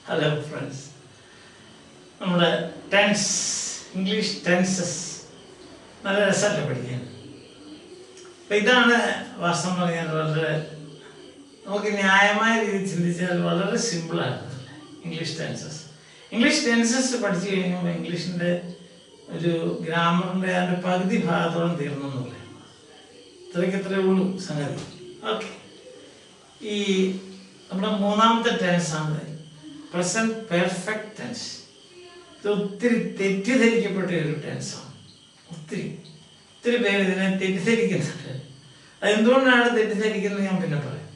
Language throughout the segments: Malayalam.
Hello friends. നമ്മുടെ ടെൻസ് ഇംഗ്ലീഷ് ടെൻസസ് നല്ല രസമല്ലേ പഠിക്കാൻ. അപ്പം ഇതാണ് വാസ്തവം പറഞ്ഞാൽ വളരെ നമുക്ക് ന്യായമായ രീതിയിൽ ചിന്തിച്ചാൽ വളരെ സിമ്പിളാണ് ഇംഗ്ലീഷ് ടെൻസസ്. ഇംഗ്ലീഷ് ടെൻസസ് പഠിച്ചു കഴിയുമ്പോൾ ഇംഗ്ലീഷിൻ്റെ ഒരു ഗ്രാമറിൻ്റെ അതിൻ്റെ പകുതി ഭാഗത്തോളം തീർന്നു എന്ന് പറയാം. ഇത്രയ്ക്കത്രേ ഉള്ളൂ സംഗതി. ഓക്കെ, ഈ നമ്മുടെ മൂന്നാമത്തെ ടെൻസാണ് പ്രസന്റ് പെർഫെക്റ്റ് ടെൻസ്. ഇത് ഒത്തിരി തെറ്റിദ്ധരിക്കപ്പെട്ട ഒരു ടെൻസാണ്. ഒത്തിരി പേര് ഇതിനെ തെറ്റിദ്ധരിക്കുന്നുണ്ട്. അതെന്തുകൊണ്ടാണ് തെറ്റിദ്ധരിക്കുന്നത് ഞാൻ പിന്നെ പറയാം,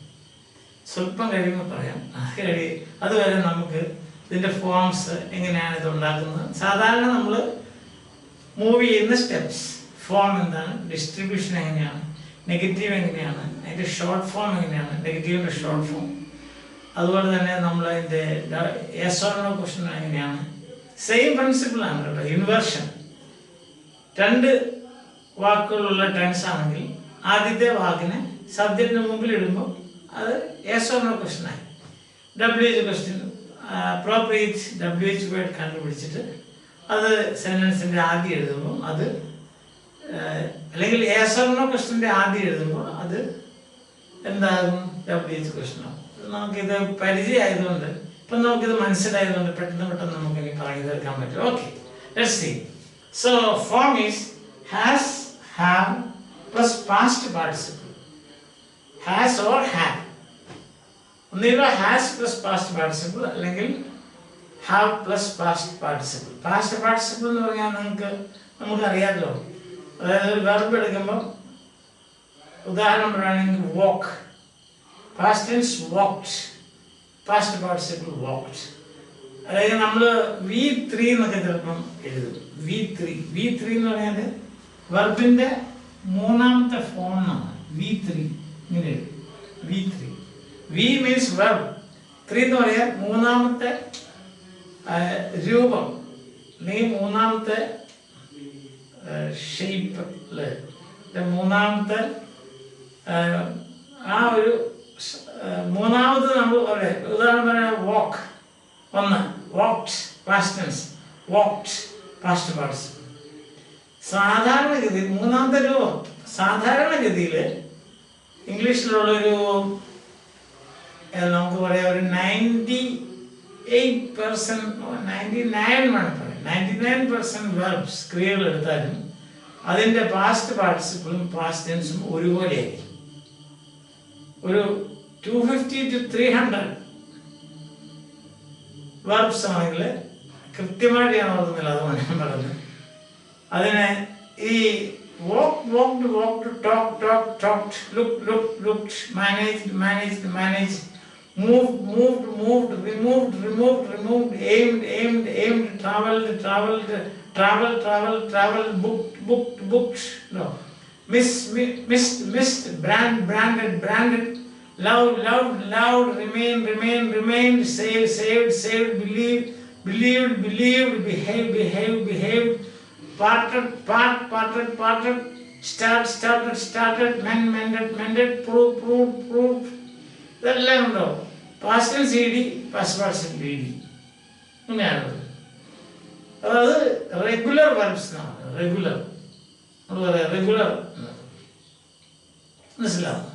സ്വല്പം കഴിയുമ്പോൾ പറയാം. അതുവരെ നമുക്ക് ഇതിൻ്റെ ഫോംസ് എങ്ങനെയാണ് ഇത് ഉണ്ടാക്കുന്നത്. സാധാരണ നമ്മൾ മൂവ് ചെയ്യുന്ന സ്റ്റെപ്സ്, ഫോം എന്താണ്, ഡിസ്ട്രിബ്യൂഷൻ എങ്ങനെയാണ്, നെഗറ്റീവ് എങ്ങനെയാണ്, അതിൻ്റെ ഷോർട്ട് ഫോം എങ്ങനെയാണ്, നെഗറ്റീവിൻ്റെ ഷോർട്ട് ഫോം, അതുപോലെ തന്നെ നമ്മൾ അതിൻ്റെ യെസ് ഓർ നോ ക്വസ്റ്റ്യൻ എങ്ങനെയാണ്. സെയിം പ്രിൻസിപ്പിളാണ് കേട്ടോ. ഇൻവേർഷൻ, രണ്ട് വാക്കുകളുള്ള ടെൻസ് ആണെങ്കിൽ ആദ്യത്തെ വാക്കിനെ സബ്ജക്റ്റിന് മുമ്പിൽ ഇടുമ്പോൾ അത് യെസ് ഓർ നോ ക്വസ്റ്റ്യൻ ആയി. WH question appropriate WH word കണ്ടുപിടിച്ചിട്ട് അത് സെൻറ്റൻസിൻ്റെ ആദ്യം എഴുതുമ്പോൾ അത്, അല്ലെങ്കിൽ യെസ് ഓർ നോ ക്വസ്റ്റ്യൻ്റെ ആദ്യം എഴുതുമ്പോൾ അത് എന്താകും, WH ക്വസ്റ്റ്യൻ ആകും. നമുക്കിത് പരിചയമായതുകൊണ്ട്, ഇപ്പം നമുക്കിത് മനസ്സിലായതുകൊണ്ട് പെട്ടെന്ന് നമുക്കിനി പറഞ്ഞു തീർക്കാൻ പറ്റും. Okay, let's see. So form is has, have plus past participle. Has or have, ഒന്നുകിൽ ഹാസ് പ്ലസ് പാസ്റ്റ് പാർട്ടിസിപ്പിൾ അല്ലെങ്കിൽ have plus past participle. Past participle എന്ന് പറഞ്ഞാൽ നമുക്കറിയാമല്ലോ. അതായത് ഒരു വെർബ് എടുക്കുമ്പോൾ ഉദാഹരണം പറയുകയാണെങ്കിൽ walk, past tense walked, past participle walked. അതായത് നമ്മൾ V3 എന്നൊക്കെ ചിലപ്പം എഴുതും. V3 എന്ന് പറഞ്ഞാൽ വെർബിൻ്റെ മൂന്നാമത്തെ ഫോം എന്നാണ്. V3 ഇങ്ങനെ എഴുതും. V3 V മീൻസ് വെർബ്, 3 എന്ന് പറയാൻ മൂന്നാമത്തെ രൂപം അല്ലെങ്കിൽ മൂന്നാമത്തെ ഷേപ്പ് അല്ലേ, മൂന്നാമത്തെ ആ ഒരു മൂന്നാമത് നമ്മൾ പറയാം. ഉദാഹരണം പറയാം, walk, ഒന്ന് walked past tense, walked past participle. സാധാരണഗതിയിൽ മൂന്നാമത്തെ രൂപം സാധാരണഗതിയിൽ ഇംഗ്ലീഷിലുള്ളൊരു നമുക്ക് പറയാം ഒരു 98%, 99 വേണം പറയാം, 99% വെർബ്സ് ക്രിയകൾ എടുത്താലും അതിൻ്റെ പാസ്റ്റ് പാർട്ടിസിപ്പിളും പാസ്റ്റ് ടെൻസും ഒരുപോലെയായിരിക്കും. ഒരു 250 to 300 വെർബ്സ് ആണെങ്കിൽ കൃത്യമായിട്ട് ഞാൻ ഓർക്കുന്നില്ല, അതുകൊണ്ട് ഞാൻ പറഞ്ഞു. അതിനെ ഈ walked, talked, looked, managed, moved, removed, aimed, traveled, booked, no, missed, branded, loved, remained, saved, believed, behaved, parted, started, mended, proved. ഇതെല്ലാം ഉണ്ടോ? Past tense ED, past participle ED, ഇങ്ങനെയാണ്. അതായത് റെഗുലർ വെർബ്സ് എന്നാണ്. റെഗുലർ നമ്മൾ പറയാം, റെഗുലർ മനസ്സിലാവും.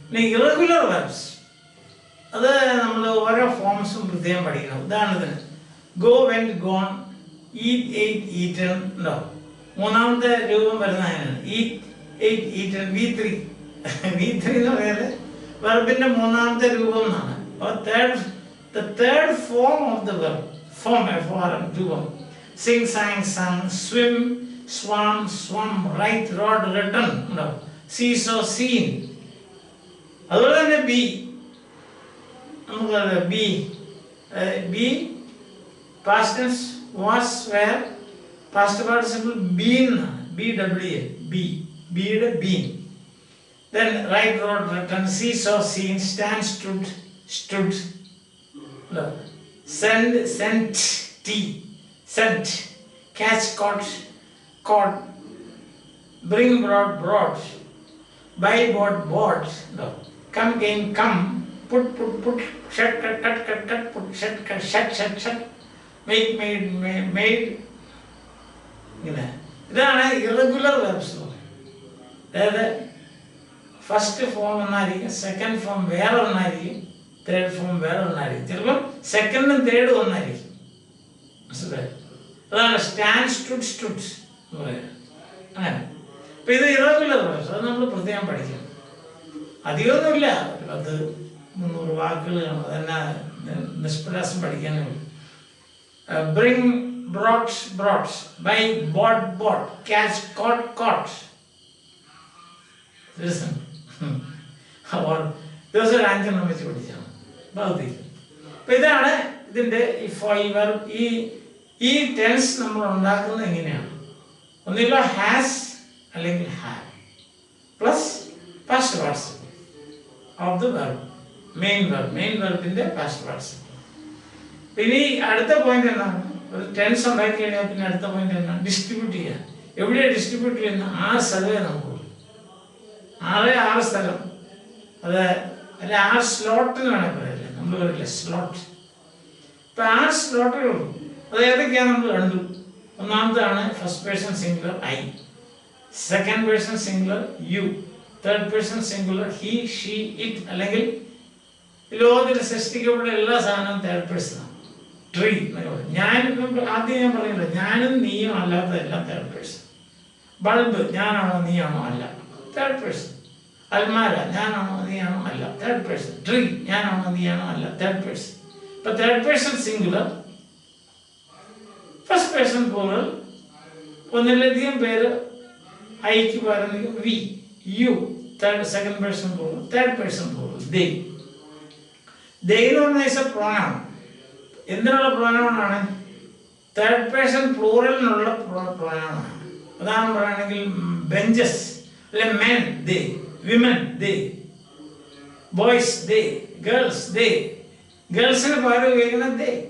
പിന്നെ ഇറഗുലർ വെർബ്സ് അത് നമ്മൾ ഓരോ ഫോംസും പ്രത്യേകം പഠിക്കണം. ഉദാഹരണത്തിന് go, went, gone, eat, ate, eaten ഉണ്ടോ? മൂന്നാമത്തെ രൂപം വരുന്ന അങ്ങനെയാണ്. Eat, ate, eaten. V3 എന്ന് പറഞ്ഞാൽ വെർബിന്റെ മൂന്നാമത്തെ രൂപം എന്നാണ്. The third form of the verb, രൂപം. Sing, sang, sung, swim, swam, write, wrote, written ഉണ്ടോ? See, saw, seen. അതുപോലെ തന്നെ ബി, നമുക്കറിയാം be past tense was, were, past participle been എന്നാണ്. BWA, ബിയുടെ been. Then write, wrote, written, see, saw, seen, stand, stood, sent, sent, catch, caught, bring, brought, buy, bought, no. Come, came, come, put, shut, cut, put, shut, make, made. These are irregular verbs. The first form, second form, where, third form, where, second and third one. Stand, stood. This is irregular verbs. That is what we have to study. That is not bring, brought, buy, bought, catch, caught. Listen. Those are answers. If I tense number only has have plus past participle of the verb, main verb in the past participle. Then another point tense on right another point distribute here. Every day distribute in R survey number. R salam. R slot number slot. R slot first person singular I, second person singular you, third person singular he, she, it. Below the third person. Tree. Third person. Bulb, third person. Almara, third person. Tree, third person. But third person singular, first person plural, I we, you, second person plural, third person plural, they. They is a pronoun. In the pronoun, third person plural pronoun. Benches, men, they, women, they, boys, they, girls, they. Girls are they.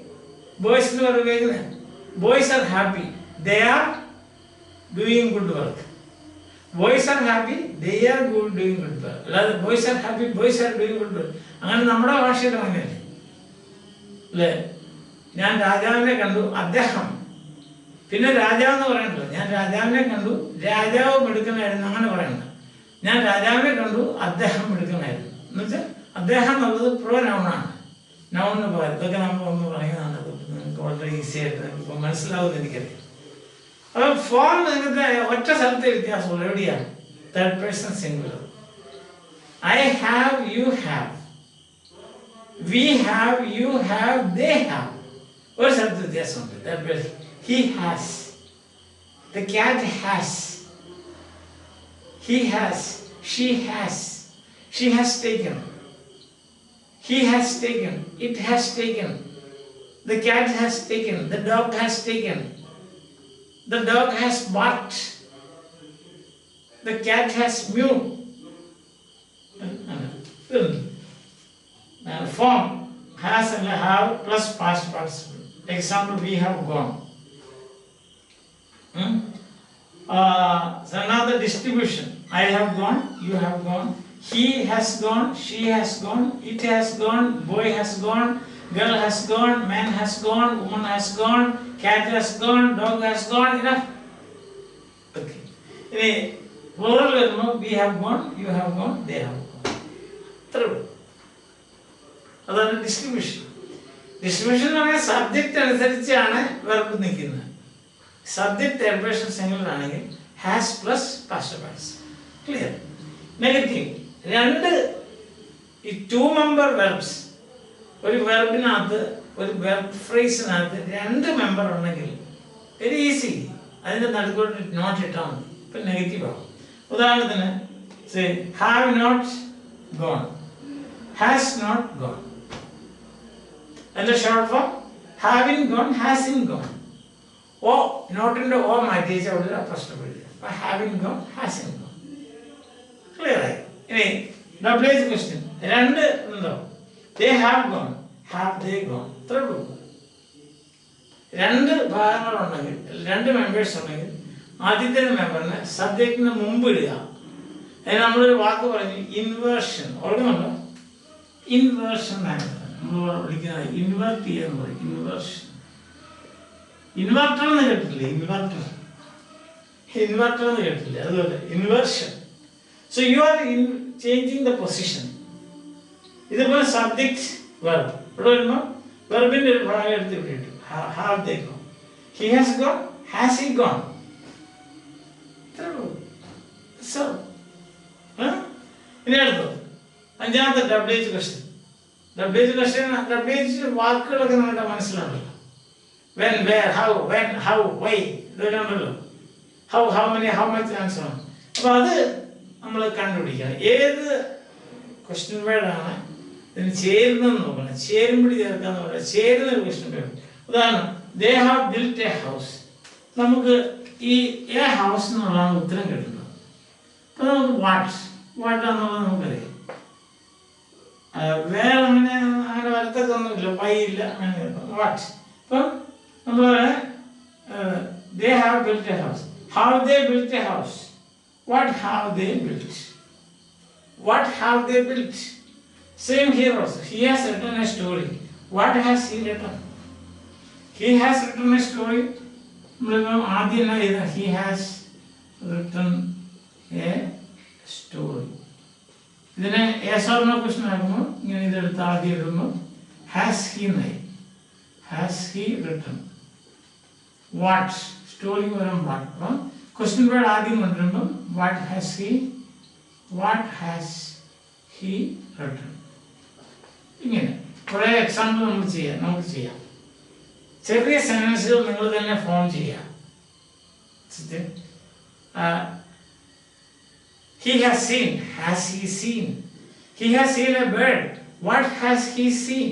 Boys are boys are happy. They are doing good work. Boys are happy. They are doing good work. Boys are happy. Boys are doing good work. And number of Ashir Yan Raja Kandu Adaham. Pinna Raja no Randall. Yan Raja Kandu, Raja medical and Naman. Yan Raja Kandu Adaham medical aid. Adaham of the pronoun. Now, the form already third person singular. I have, you have. We have, you have, they have. What is that? He has. The cat has. He has. She has. She has taken. He has taken, it has taken, the cat has taken, the dog has taken, the dog has barked, the cat has mewed. Form has and have plus past participle. Example, we have gone. So now the distribution. I have gone, you have gone. He has gone, she has gone, it has gone, boy has gone, girl has gone, man has gone, woman has gone, cat has gone, dog has gone, enough. Okay. Plural, we have gone, you have gone, they have gone. True. That is distribution. Distribution is a subject and verb. Subject, third person singular, has plus past participle. Clear? Negative. Two member verbs. One verb verb phrase two member very easy. That is not at all. But negative. Say have not gone. Has not gone. And the short form having gone, hasn't gone. Oh, not in the O my teacher would have first of all. But having gone, hasn't gone. Clear, right? Anyway, double question. They have gone. Have they gone? Third. Two members member subject inversion. Inversion ആണ് നമ്മൾ വിളിക്കുന്നത്. ഇൻവേർട്ട് ചെയ്യാന്ന് പറയും. ഇൻവേർഷൻ. ഇൻവെർട്ടർ എന്ന് കേട്ടില്ലേ? ഇൻവെർട്ടർ എന്ന് കേട്ടില്ലേ? അതുപോലെ inversion. So you are changing the position. ഇതുപോലെ സബ്ജക്റ്റ് വെർബ് ഇവിടെ വരുമ്പോൾ വെർബിന്റെ ഒരു ഭാഗം എടുത്ത് വിട്ടു. Have they gone, he has gone, has he gone. So ഇനി അടുത്തത് അഞ്ചാമത്തെ WH ക്വസ്റ്റ്യൻ. WH ക്വസ്റ്റ്യൻ വാക്കുകളൊക്കെ നമ്മുടെ മനസ്സിലാണല്ലോ. When, where, how, when, how, why ഇതൊക്കെ ഉണ്ടല്ലോ. how many, how much and so on. അപ്പോൾ അത് നമ്മൾ കണ്ടുപിടിക്കണം. ഏത് ക്വസ്റ്റ്യൻ വേർഡാണ് ഇതിന് ചേരുന്നതെന്ന് നോക്കണം. ചേരുമ്പടി ചേർക്കാന്ന് പറയാം. ചേരുന്ന ഒരു ക്വസ്റ്റ്യൻ വേർഡ്. ഉദാഹരണം, they have built a house. നമുക്ക് ഈ എ ഹൗസ് എന്നുള്ളതാണ് ഉത്തരം കിട്ടുന്നത്. അപ്പോൾ നമുക്ക് വാട്ടാന്നുള്ളത് നമുക്കറിയാം. വേറെ അങ്ങനെ വരത്തൊന്നുമില്ല, വൈ ഇല്ല, അങ്ങനെ വാട്ട്. അപ്പം നമ്മൾ they have built a house. How they built a house? What have they built? What have they built? Same here also. He has written a story. What has he written? He has written a story. He has written a story. ഇതിനെ yes or no question ആകുമ്പോൾ ഇങ്ങനെ ഇതെടുത്ത് ആദ്യം ഇടുമ്പോൾ has he written what story വരും what. അപ്പം ക്വസ്റ്റ്യൻ വേർഡ് ആദ്യം കൊണ്ടുവരുമ്പോൾ what has he written. ഇങ്ങനെ കുറേ എക്സാമ്പിൾ നമുക്ക് ചെയ്യാം. ചെറിയ സെന്റൻസുകൾ നിങ്ങൾ തന്നെ ഫോം ചെയ്യാം. He has seen. Has he seen? He has seen a bird. What has he seen?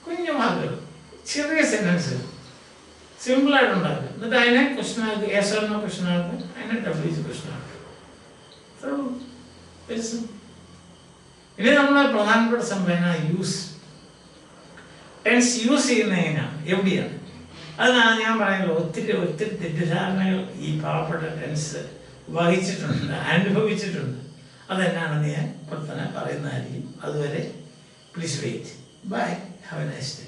കുഞ്ഞു വാക്കുകൾ, ചെറിയ സെന്റൻസുകൾ സിമ്പിൾ ആയിട്ടുണ്ടാക്കുക. എന്നിട്ട് അതിനെ ക്വസ്റ്റ്യൻ ആക്കുക. yes or no ക്വസ്റ്റ്യൻ ആക്കുക. അതിനെ WH ക്വസ്റ്റ്യൻ ആക്കുക. ഇനി നമ്മുടെ പ്രധാനപ്പെട്ട സംഭവം യൂസ്. ടെൻസ് യൂസ് ചെയ്യുന്ന എങ്ങനെയാണ്, എവിടെയാണ്? അതിനാണ് ഞാൻ പറയുന്നത്. ഒത്തിരി തെറ്റിദ്ധാരണകൾ ഈ പാവപ്പെട്ട ടെൻസ് വഹിച്ചിട്ടുണ്ട്, അനുഭവിച്ചിട്ടുണ്ട്. അതെന്നാണെന്ന് ഞാൻ ഇപ്പോൾ തന്നെ പറയുന്നതായിരിക്കും. അതുവരെ please wait. Bye. Have a nice day.